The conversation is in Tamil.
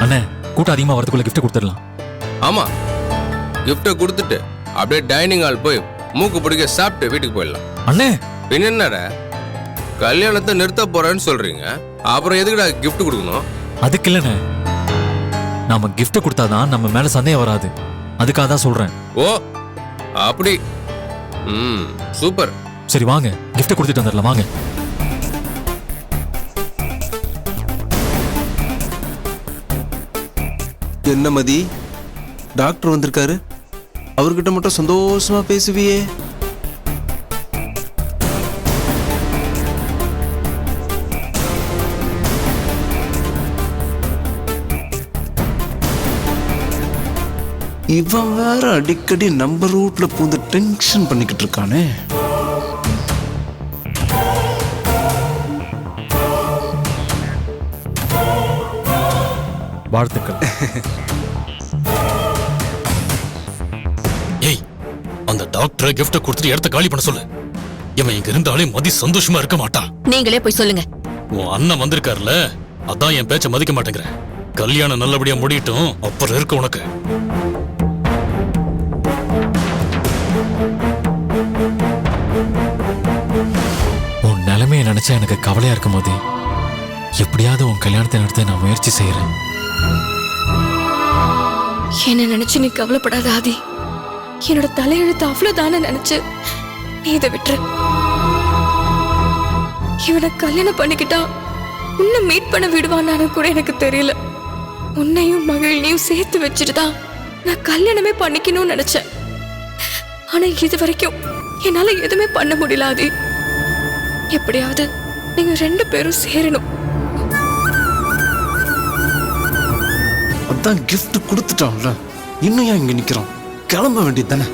அண்ணே கூட்டம் அதிகமா வரதுக்குள்ள கிஃப்ட் கொடுத்துடலாம். ஆமா, கிஃப்டை கொடுத்துட்டு அப்படியே டைனிங் ஹால் போய் மூக்கு பிடிக்க சாப்பிட்டு வீட்டுக்கு போயிடலாம். அண்ணே பின்ன என்னடா கல்யாணத்தை நிறுத்த போறேன்னு சொல்றீங்க, அப்புறம் எதுக்குடா கிஃப்ட் கொடுக்கணும்? அதுக்கு இல்லண்ணே, நாம கிஃப்ட் கொடுத்தாதான் நம்ம மேல சந்தேகம் வராது, அதுக்காக தான் சொல்றேன். ஓ அப்படி. சூப்பர். சரி வாங்க கிஃப்ட் கொடுத்துட்டு வந்துடலாம் வாங்க. என்ன மதி, டாக்டர் வந்திருக்காரு, அவர்கிட்ட மட்டும் சந்தோஷமா பேசுவியே. இவன் வேற அடிக்கடி நம்ம ரூட்ல பூந்து டென்ஷன் பண்ணிக்கிட்டு இருக்கானே. வாழ்த்துக்கள். ஏய், அந்த டாக்டரை கிஃப்ட் கொடுத்துட்டு இடத்த காலி பண்ண சொல்லு. இவன் இங்க இருந்தாலே மதி சந்தோஷமா இருக்க மாட்டான். நீங்களே போய் சொல்லுங்க. உன் அண்ணன் வந்திருக்காருல, அதான் என் பேச்ச மதிக்க மாட்டேங்கிற. கல்யாணம் நல்லபடியா முடியட்டும், அப்புறம் இருக்கு உனக்கு. உன் நிலைமையை நினைச்சா எனக்கு கவலையா இருக்கும் போது எப்படியாவது உன் கல்யாணத்தை நடத்த நான் முயற்சி செய்யறேன். என்ன நினைச்சு நீ கவலைப்படாத ஆதி. என்னோட தலையெழுத்து அவ்வளவுதானே நினைச்சு நீ இதை விட்டுரு. இவனை கல்யாணம் பண்ணிக்கிட்டா உன்னை மீட் பண்ண விடுவான்னு கூட எனக்கு தெரியல. உன்னையும் மகிழ்னையும் சேர்த்து வச்சுட்டுதான் நான் கல்யாணமே பண்ணிக்கணும்னு நினைச்சேன். ஆனா இது வரைக்கும் என்னால எதுவுமே பண்ண முடியல ஆதி. எப்படியாவது நீங்க 2 பேரும் சேரணும். அதான் கிஃப்ட் கொடுத்துட்டான்ல, இன்னும் ஏன் இங்க நிக்கிறான்? கிளம்ப வேண்டியது தானே.